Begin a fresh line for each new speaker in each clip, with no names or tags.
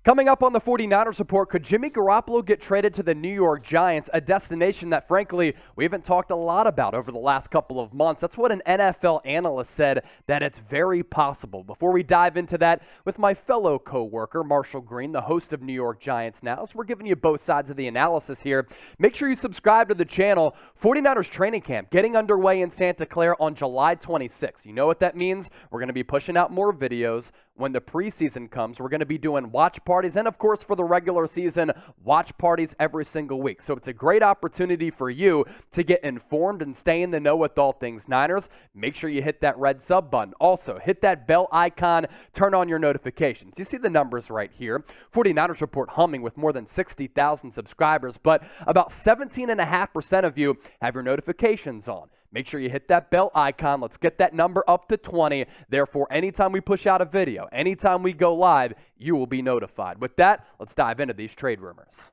Coming up on the 49ers report, could Jimmy Garoppolo get traded to the New York Giants, a destination that, frankly, we haven't talked a lot about over the last couple of months? That's what an NFL analyst said, that it's very possible. Before we dive into that with my fellow co-worker, Marshall Green, the host of New York Giants Now, so we're giving you both sides of the analysis here. Make sure you subscribe to the channel. 49ers training camp getting underway in Santa Clara on July 26th. You know what that means? We're going to be pushing out more videos. When the preseason comes, we're going to be doing watch parties, and of course for the regular season, watch parties every single week. So it's a great opportunity for you to get informed and stay in the know with all things Niners. Make sure you hit that red sub button. Also, hit that bell icon, turn on your notifications. You see the numbers right here. 49ers report humming with more than 60,000 subscribers, but about 17.5% of you have your notifications on. Make sure you hit that bell icon. Let's get that number up to 20. Therefore, anytime we push out a video, anytime we go live, you will be notified. With that, let's dive into these trade rumors.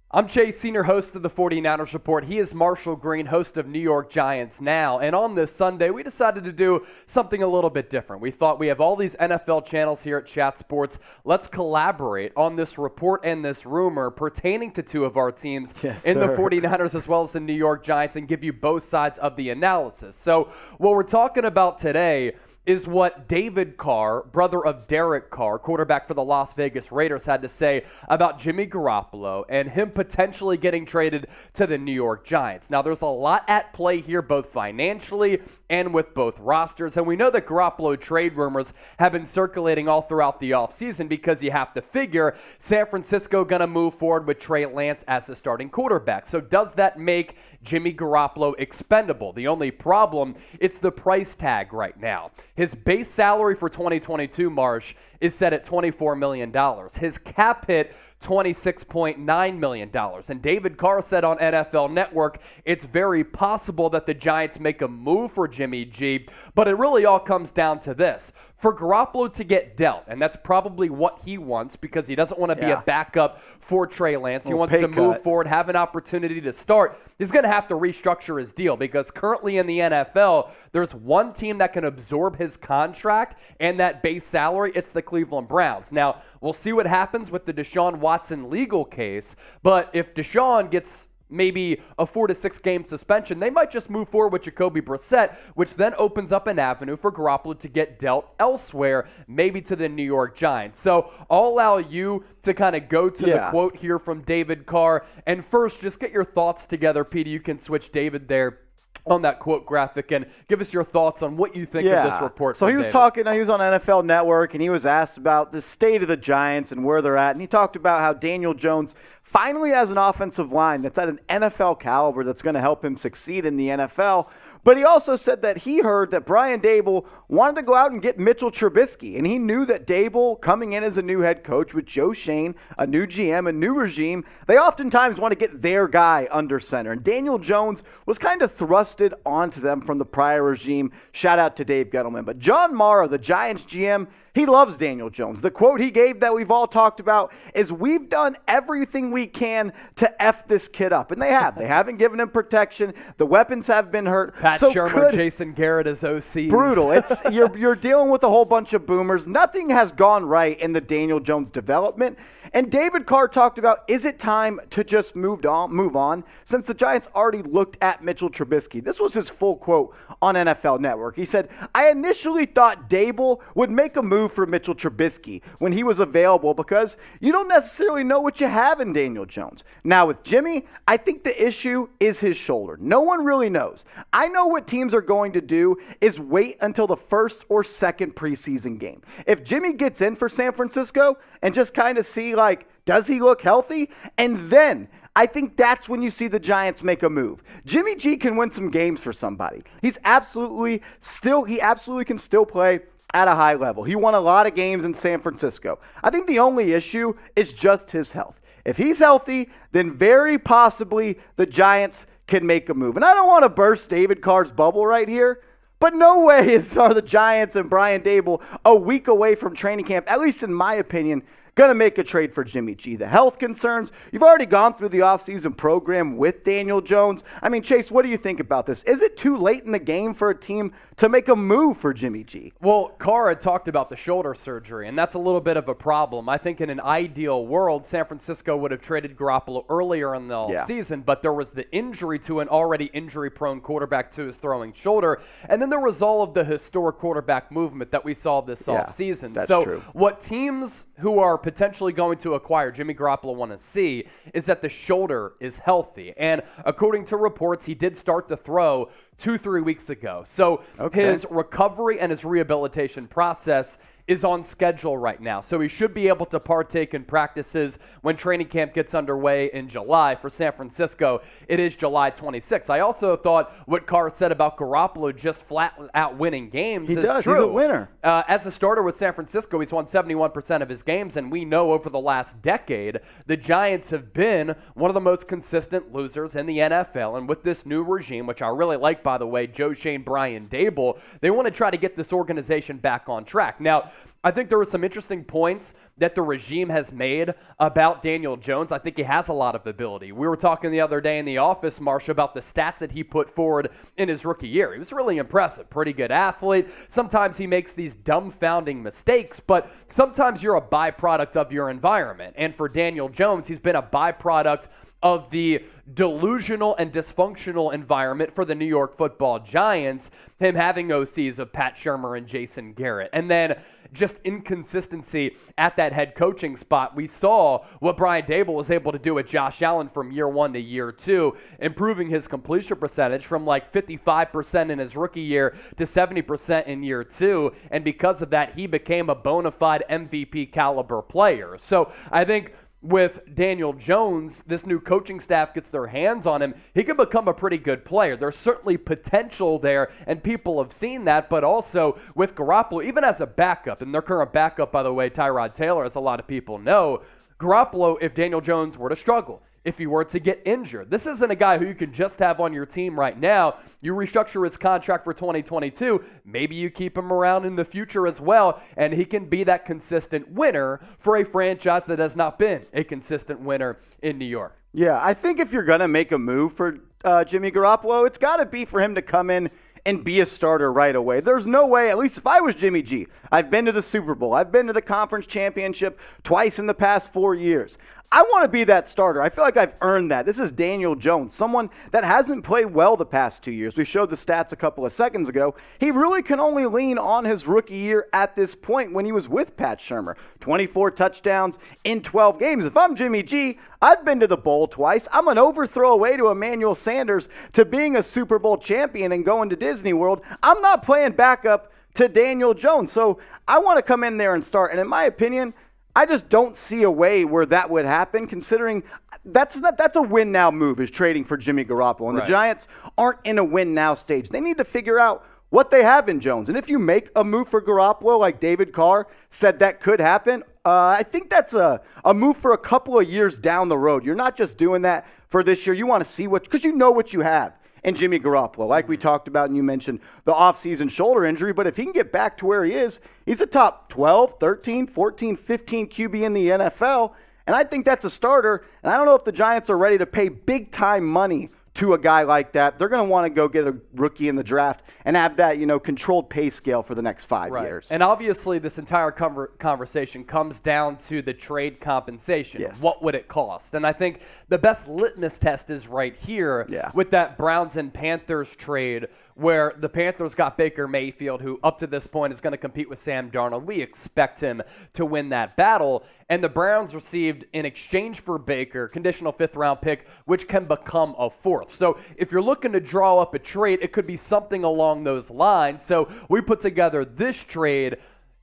I'm Chase, senior host of the 49ers Report. He is Marshall Green, host of New York Giants Now. And on this Sunday, we decided to do something a little bit different. We thought we have all these NFL channels here at Chat Sports. Let's collaborate on this report and this rumor pertaining to two of our teams in the 49ers as well as the New York Giants and give you both sides of the analysis. So what we're talking about today is what David Carr, brother of Derek Carr, quarterback for the Las Vegas Raiders, had to say about Jimmy Garoppolo and him potentially getting traded to the New York Giants. Now, there's a lot at play here, both financially and with both rosters, and we know that Garoppolo trade rumors have been circulating all throughout the offseason because you have to figure San Francisco going to move forward with Trey Lance as the starting quarterback. So does that make Jimmy Garoppolo expendable? The only problem, it's the price tag right now. His base salary for 2022, Marsh, is set at $24 million. His cap hit, $26.9 million. And David Carr said on NFL Network, it's very possible that the Giants make a move for Jimmy G, but it really all comes down to this. For Garoppolo to get dealt, and that's probably what he wants because he doesn't want to be a backup for Trey Lance. He wants to move forward, have an opportunity to start. He's going to have to restructure his deal because currently in the NFL, there's one team that can absorb his contract and that base salary. It's the Cleveland Browns. Now, we'll see what happens with the Deshaun Watson legal case, but if Deshaun gets maybe a 4 to 6 game suspension, they might just move forward with Jacoby Brissett, which then opens up an avenue for Garoppolo to get dealt elsewhere, maybe to the New York Giants. So I'll allow you to kind of go to the quote here from David Carr. And first, just get your thoughts together, Peter. You can switch David there on that quote graphic and give us your thoughts on what you think of this report.
So he was talking, he was on NFL Network, and he was asked about the state of the Giants and where they're at. And he talked about how Daniel Jones finally has an offensive line that's at an NFL caliber that's going to help him succeed in the NFL. But he also said that he heard that Brian Daboll wanted to go out and get Mitchell Trubisky. And he knew that Daboll, coming in as a new head coach with Joe Shane, a new GM, a new regime, they oftentimes want to get their guy under center. And Daniel Jones was kind of thrusted onto them from the prior regime. Shout out to Dave Gettleman. But John Mara, the Giants GM, he loves Daniel Jones. The quote he gave that we've all talked about is, "We've done everything we can to F this kid up." And they have. They haven't given him protection. The weapons have been hurt.
Pat Shermer, Jason Garrett as OCs.
Brutal. It's you're dealing with a whole bunch of boomers. Nothing has gone right in the Daniel Jones development. And David Carr talked about, is it time to just move on since the Giants already looked at Mitchell Trubisky? This was his full quote on NFL Network. He said, "I initially thought Daboll would make a move for Mitchell Trubisky when he was available because you don't necessarily know what you have in Daniel Jones. Now with Jimmy, I think the issue is his shoulder. No one really knows. I know what teams are going to do is wait until the first or second preseason game. If Jimmy gets in for San Francisco and just kind of see, like, does he look healthy? And then I think that's when you see the Giants make a move. Jimmy G can win some games for somebody. He absolutely can still play at a high level. He won a lot of games in San Francisco. I think the only issue is just his health. If he's healthy, then very possibly the Giants can make a move. And I don't want to burst David Carr's bubble right here, but no way are the Giants and Brian Daboll a week away from training camp, at least in my opinion, going to make a trade for Jimmy G. The health concerns, you've already gone through the offseason program with Daniel Jones. I mean, Chase, what do you think about this? Is it too late in the game for a team to make a move for Jimmy G?
Well, Carr had talked about the shoulder surgery, and that's a little bit of a problem. I think in an ideal world, San Francisco would have traded Garoppolo earlier in the offseason, but there was the injury to an already injury-prone quarterback to his throwing shoulder, and then there was all of the historic quarterback movement that we saw this offseason.
That's
so
true.
What teams who are potentially going to acquire Jimmy Garoppolo want to see is that the shoulder is healthy. And according to reports, he did start to throw 2-3 weeks ago. So his recovery and his rehabilitation process is on schedule right now. So he should be able to partake in practices when training camp gets underway in July. For San Francisco, it is July 26th. I also thought what Carr said about Garoppolo just flat out winning games is true.
He's a winner.
As a starter with San Francisco, he's won 71% of his games, and we know over the last decade, the Giants have been one of the most consistent losers in the NFL. And with this new regime, which I really like, by the way, Joe Shane, Brian Daboll, they want to try to get this organization back on track. Now, I think there were some interesting points that the regime has made about Daniel Jones. I think he has a lot of ability. We were talking the other day in the office, Marsh, about the stats that he put forward in his rookie year. He was really impressive. Pretty good athlete. Sometimes he makes these dumbfounding mistakes, but sometimes you're a byproduct of your environment. And for Daniel Jones, he's been a byproduct of the delusional and dysfunctional environment for the New York Football Giants, him having OCs of Pat Shurmur and Jason Garrett. And then just inconsistency at that head coaching spot. We saw what Brian Daboll was able to do with Josh Allen from year 1 to year 2, improving his completion percentage from like 55% in his rookie year to 70% in year 2. And because of that, he became a bona fide MVP caliber player. So I think with Daniel Jones, this new coaching staff gets their hands on him, he can become a pretty good player. There's certainly potential there, and people have seen that, but also with Garoppolo, even as a backup, and their current backup, by the way, Tyrod Taylor, as a lot of people know, Garoppolo, if Daniel Jones were to struggle, if he were to get injured. This isn't a guy who you can just have on your team right now. You restructure his contract for 2022. Maybe you keep him around in the future as well, and he can be that consistent winner for a franchise that has not been a consistent winner in New York.
Yeah, I think if you're going to make a move for Jimmy Garoppolo, it's got to be for him to come in and be a starter right away. There's no way, at least if I was Jimmy G, I've been to the Super Bowl, I've been to the conference championship twice in the past 4 years. I want to be that starter. I feel like I've earned that. This is Daniel Jones, someone that hasn't played well the past 2 years. We showed the stats a couple of seconds ago. He really can only lean on his rookie year at this point when he was with Pat Shurmur. 24 touchdowns in 12 games. If I'm Jimmy G, I've been to the bowl twice. I'm an overthrow away to Emmanuel Sanders to being a Super Bowl champion and going to Disney World. I'm not playing backup to Daniel Jones. So I want to come in there and start. And in my opinion, I just don't see a way where that would happen, considering that's a win-now move, is trading for Jimmy Garoppolo. And the Giants aren't in a win-now stage. They need to figure out what they have in Jones. And if you make a move for Garoppolo, like David Carr said that could happen, I think that's a move for a couple of years down the road. You're not just doing that for this year. You want to see because you know what you have in Jimmy Garoppolo, like we talked about, and you mentioned the offseason shoulder injury. But if he can get back to where he is, he's a top 12, 13, 14, 15 QB in the NFL. And I think that's a starter. And I don't know if the Giants are ready to pay big-time money to a guy like that. They're going to want to go get a rookie in the draft and have that, controlled pay scale for the next 5 years.
And obviously this entire conversation comes down to the trade compensation.
Yes.
What would it cost? And I think the best litmus test is right here with that Browns and Panthers trade, where the Panthers got Baker Mayfield, who up to this point is going to compete with Sam Darnold. We expect him to win that battle. And the Browns received, in exchange for Baker, conditional 5th-round pick, which can become a 4th. So if you're looking to draw up a trade, it could be something along those lines. So we put together this trade.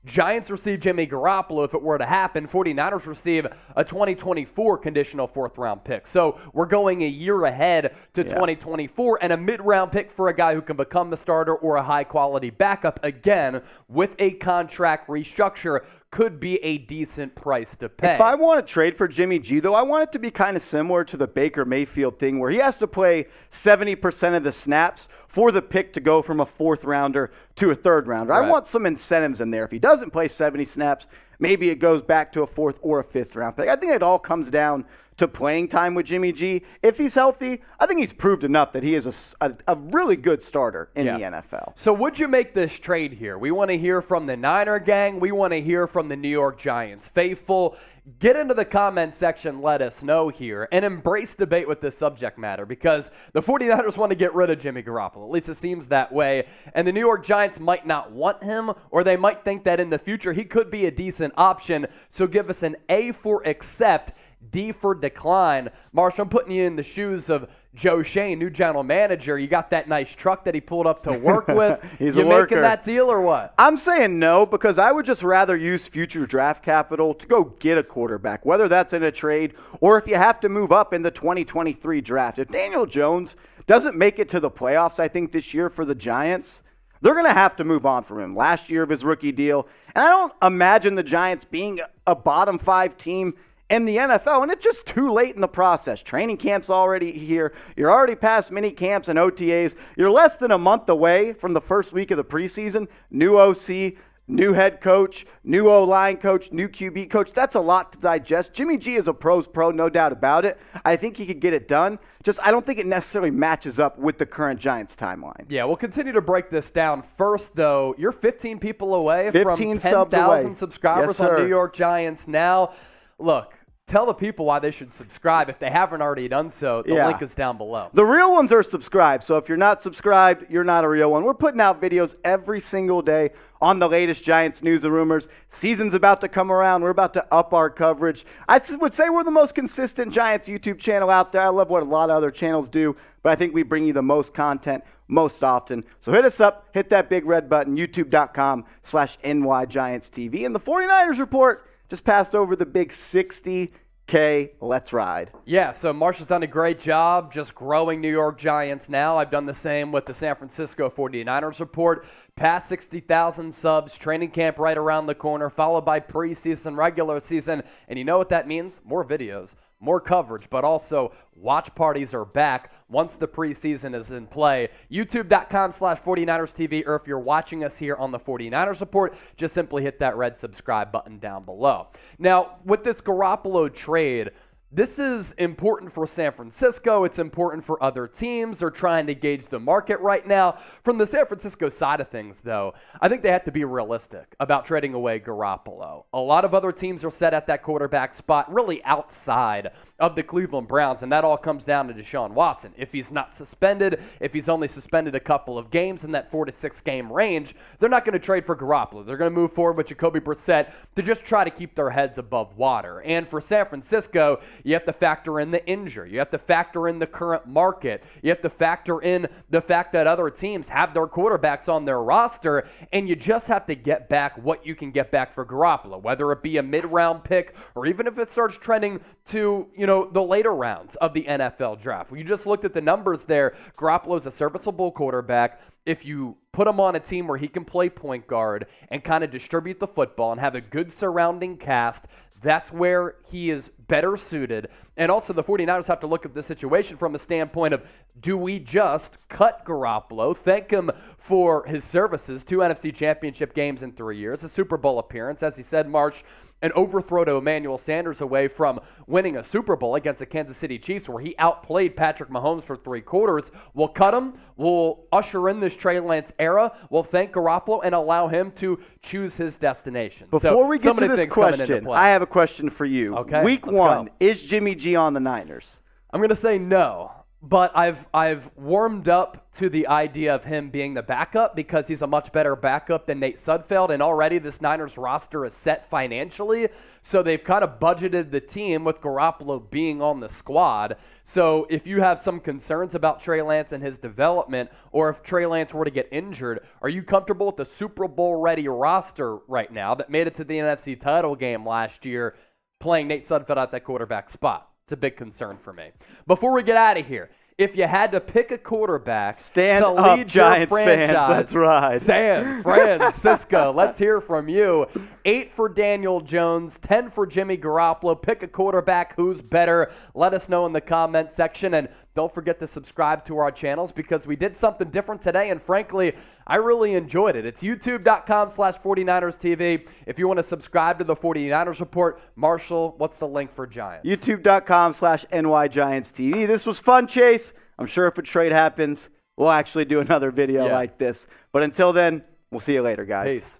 Giants receive Jimmy Garoppolo if it were to happen. 49ers receive a 2024 conditional 4th-round pick. So we're going a year ahead to 2024 and a mid-round pick for a guy who can become the starter or a high-quality backup. Again, with a contract restructure, could be a decent price to pay.
If I want to trade for Jimmy G, though, I want it to be kind of similar to the Baker Mayfield thing, where he has to play 70% of the snaps for the pick to go from a 4th rounder to a 3rd rounder. I want some incentives in there. If he doesn't play 70 snaps, maybe it goes back to a 4th or a 5th round pick. I think it all comes down to playing time with Jimmy G. If he's healthy, I think he's proved enough that he is a really good starter in the NFL.
So would you make this trade here? We want to hear from the Niner gang. We want to hear from the New York Giants faithful. Get into the comment section. Let us know here and embrace debate with this subject matter because the 49ers want to get rid of Jimmy Garoppolo. At least it seems that way. And the New York Giants might not want him, or they might think that in the future he could be a decent option. So give us an A for accept, D for decline. Marsh, I'm putting you in the shoes of Joe Shane, new general manager. You got that nice truck that he pulled up to work with.
He's
you
a worker.
making that deal or what?
I'm saying no because I would just rather use future draft capital to go get a quarterback, whether that's in a trade or if you have to move up in the 2023 draft. If Daniel Jones doesn't make it to the playoffs, I think this year for the Giants, they're going to have to move on from him. Last year of his rookie deal. And I don't imagine the Giants being a bottom 5 team in the NFL, and it's just too late in the process. Training camp's already here. You're already past mini camps and OTAs. You're less than a month away from the first week of the preseason. New OC, new head coach, new O-line coach, new QB coach. That's a lot to digest. Jimmy G is a pro's pro, no doubt about it. I think he could get it done. Just I don't think it necessarily matches up with the current Giants timeline.
Yeah, we'll continue to break this down. First, though, you're 15 people away from
10,000
subscribers on New York Giants now. Look, tell the people why they should subscribe. If they haven't already done so, the link is down below.
The real ones are subscribed. So if you're not subscribed, you're not a real one. We're putting out videos every single day on the latest Giants news and rumors. Season's about to come around. We're about to up our coverage. I would say we're the most consistent Giants YouTube channel out there. I love what a lot of other channels do, but I think we bring you the most content most often. So hit us up, hit that big red button, youtube.com/NYGiantsTV. And the 49ers report just passed over the big 60K. Let's ride.
Yeah, so Marshall's done a great job just growing New York Giants now. I've done the same with the San Francisco 49ers report. Past 60,000 subs, training camp right around the corner, followed by preseason, regular season. And you know what that means? More videos, more coverage, but also watch parties are back once the preseason is in play. YouTube.com/49erstv, or if you're watching us here on the 49ers report, just simply hit that red subscribe button down below. Now, with this Garoppolo trade, this is important for San Francisco. It's important for other teams. They're trying to gauge the market right now. From the San Francisco side of things, though, I think they have to be realistic about trading away Garoppolo. A lot of other teams are set at that quarterback spot, really outside of the Cleveland Browns, and that all comes down to Deshaun Watson. If he's not suspended, if he's only suspended a couple of games in that 4 to 6 game range, they're not going to trade for Garoppolo. They're going to move forward with Jacoby Brissett to just try to keep their heads above water. And for San Francisco, you have to factor in the injury. You have to factor in the current market. You have to factor in the fact that other teams have their quarterbacks on their roster, and you just have to get back what you can get back for Garoppolo, whether it be a mid-round pick or even if it starts trending to, the later rounds of the NFL draft. You just looked at the numbers there. Garoppolo's a serviceable quarterback. If you put him on a team where he can play point guard and kind of distribute the football and have a good surrounding cast, that's where he is better suited. And also the 49ers have to look at the situation from a standpoint of, do we just cut Garoppolo, thank him for his services, 2 NFC championship games in 3 years, a Super Bowl appearance, as he said, March, an overthrow to Emmanuel Sanders away from winning a Super Bowl against the Kansas City Chiefs where he outplayed Patrick Mahomes for 3 quarters. We'll cut him. We'll usher in this Trey Lance era. We'll thank Garoppolo and allow him to choose his destination.
Before we get to this question, I have a question for you.
Okay,
Week 1, is Jimmy G on the Niners?
I'm going to say no. But I've warmed up to the idea of him being the backup because he's a much better backup than Nate Sudfeld, and already this Niners roster is set financially, so they've kind of budgeted the team with Garoppolo being on the squad. So if you have some concerns about Trey Lance and his development, or if Trey Lance were to get injured, are you comfortable with the Super Bowl-ready roster right now that made it to the NFC title game last year playing Nate Sudfeld at that quarterback spot? It's a big concern for me. Before we get out of here, if you had to pick a quarterback to lead your
Giants
franchise,
fans, let's ride.
San Francisco, let's hear from you. 8 for Daniel Jones, 10 for Jimmy Garoppolo. Pick a quarterback who's better. Let us know in the comment section. And don't forget to subscribe to our channels because we did something different today. And frankly, I really enjoyed it. It's youtube.com/49ers TV. If you want to subscribe to the 49ers Report, Marshall, what's the link for Giants?
youtube.com/NY Giants TV. This was fun, Chase. I'm sure if a trade happens, we'll actually do another video like this. But until then, we'll see you later, guys.
Peace.